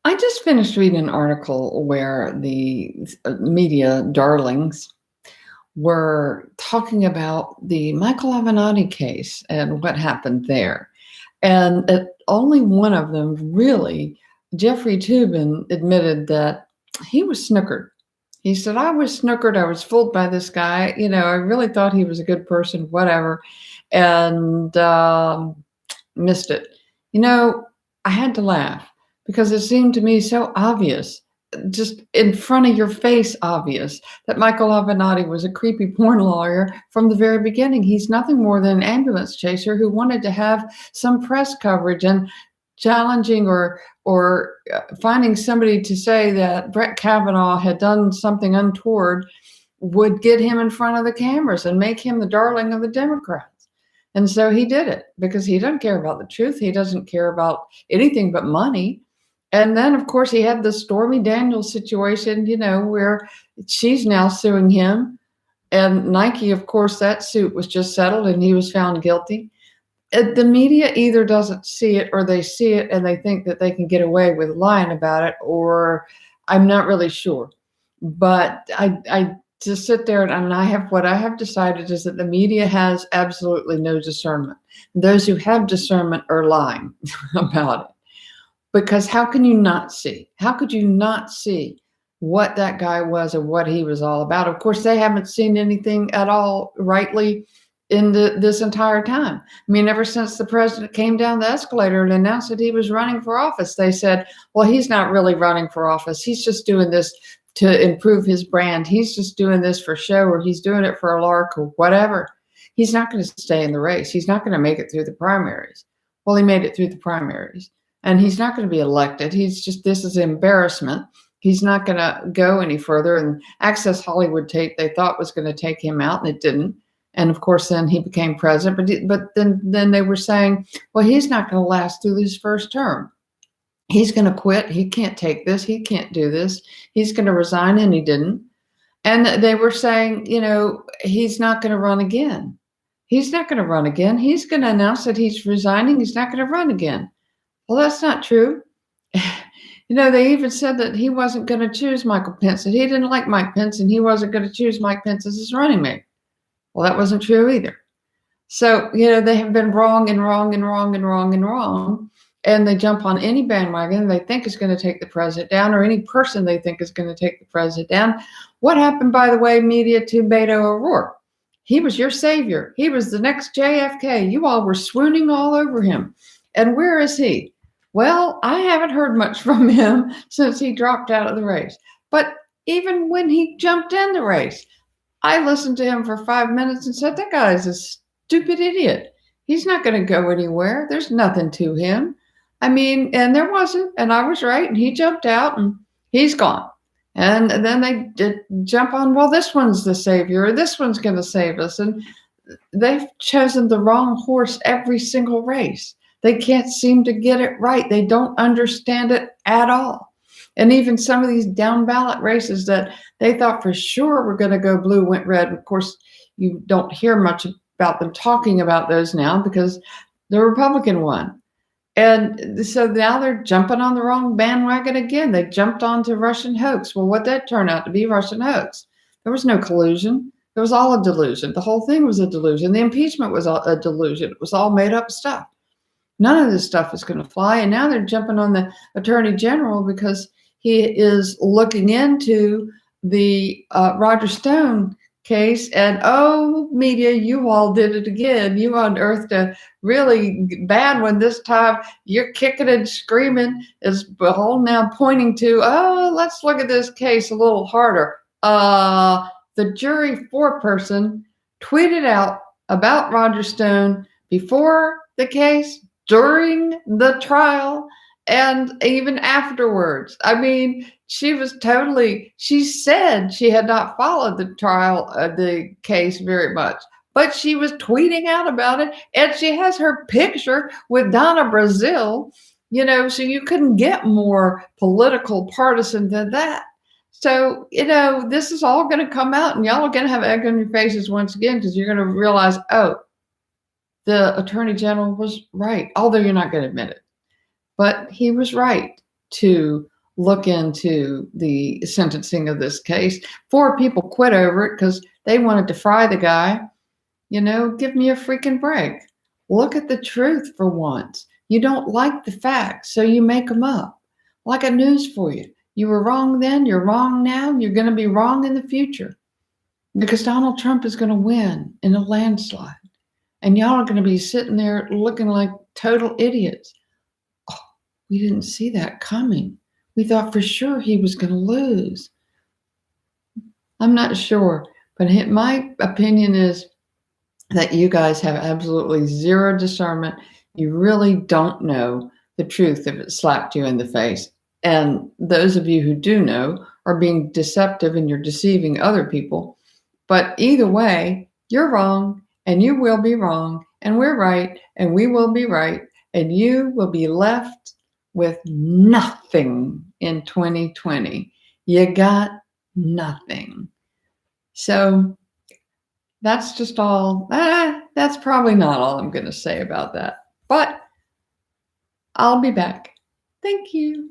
I just finished reading an article where the media darlings were talking about the Michael Avenatti case and what happened there. And only one of them really, Jeffrey Toobin, admitted that he was snookered. He said, I was snookered. I was fooled by this guy. I really thought he was a good person, whatever, and missed it. You know, I had to laugh because it seemed to me so obvious, just in front of your face obvious, that Michael Avenatti was a creepy porn lawyer from the very beginning. He's nothing more than an ambulance chaser who wanted to have some press coverage, and challenging or finding somebody to say that Brett Kavanaugh had done something untoward would get him in front of the cameras and make him the darling of the Democrats. And so he did it because he doesn't care about the truth. He doesn't care about anything but money. And then, of course, he had the Stormy Daniels situation, where she's now suing him. And Nike, of course, that suit was just settled and he was found guilty. The media either doesn't see it or they see it and they think that they can get away with lying about it, or I'm not really sure. But I just sit there and what I have decided is that the media has absolutely no discernment. Those who have discernment are lying about it. Because how can you not see? How could you not see what that guy was and what he was all about? Of course, they haven't seen anything at all rightly in this entire time. I mean, ever since the president came down the escalator and announced that he was running for office, they said, well, he's not really running for office. He's just doing this to improve his brand. He's just doing this for show, or he's doing it for a lark or whatever. He's not going to stay in the race. He's not going to make it through the primaries. Well, he made it through the primaries. And he's not going to be elected. This is embarrassment. He's not going to go any further. And Access Hollywood tape they thought was going to take him out, and it didn't. And of course, then he became president. But then they were saying, well, he's not going to last through his first term. He's going to quit. He can't take this. He can't do this. He's going to resign, and he didn't. And they were saying, he's not going to run again. He's not going to run again. He's going to announce that he's resigning. He's not going to run again. Well, that's not true. They even said that he wasn't going to choose Michael Pence, that he didn't like Mike Pence, and he wasn't going to choose Mike Pence as his running mate. Well, that wasn't true either. So, they have been wrong and wrong and wrong and wrong and wrong. And they jump on any bandwagon they think is going to take the president down, or any person they think is going to take the president down. What happened, by the way, media, to Beto O'Rourke? He was your savior. He was the next JFK. You all were swooning all over him. And where is he? Well, I haven't heard much from him since he dropped out of the race. But even when he jumped in the race, I listened to him for 5 minutes and said, that guy is a stupid idiot. He's not going to go anywhere. There's nothing to him. I mean, and there wasn't, and I was right, and he jumped out and he's gone. And then they did jump on, well, this one's the savior, or this one's going to save us. And they've chosen the wrong horse every single race. They can't seem to get it right. They don't understand it at all. And even some of these down ballot races that they thought for sure were going to go blue went red. Of course, you don't hear much about them talking about those now because the Republican won. And so now they're jumping on the wrong bandwagon again. They jumped onto Russian hoax. Well, what that turned out to be, Russian hoax. There was no collusion. It was all a delusion. The whole thing was a delusion. The impeachment was a delusion. It was all made up stuff. None of this stuff is going to fly. And now they're jumping on the attorney general because he is looking into the Roger Stone case. And oh, media, you all did it again. You unearthed a really bad one this time. You're kicking and screaming as whole now pointing to, oh, let's look at this case a little harder. The jury foreperson tweeted out about Roger Stone before the case, during the trial, and even afterwards. I mean, she said she had not followed the case very much, but she was tweeting out about it, and she has her picture with Donna Brazile, so you couldn't get more political partisan than that. So, this is all going to come out, and y'all are going to have egg on your faces once again, because you're going to realize, oh, the attorney general was right, although you're not going to admit it. But he was right to look into the sentencing of this case. 4 people quit over it because they wanted to fry the guy. Give me a freaking break. Look at the truth for once. You don't like the facts, so you make them up. Like a news for you. You were wrong then, you're wrong now, you're going to be wrong in the future. Because Donald Trump is going to win in a landslide. And y'all are going to be sitting there looking like total idiots. Oh, we didn't see that coming. We thought for sure he was going to lose. I'm not sure, but my opinion is that you guys have absolutely zero discernment. You really don't know the truth if it slapped you in the face. And those of you who do know are being deceptive and you're deceiving other people. But either way, you're wrong and you will be wrong and we're right and we will be right and you will be left with nothing in 2020. You got nothing. So that's just all. That's probably not all I'm going to say about that. But I'll be back. Thank you.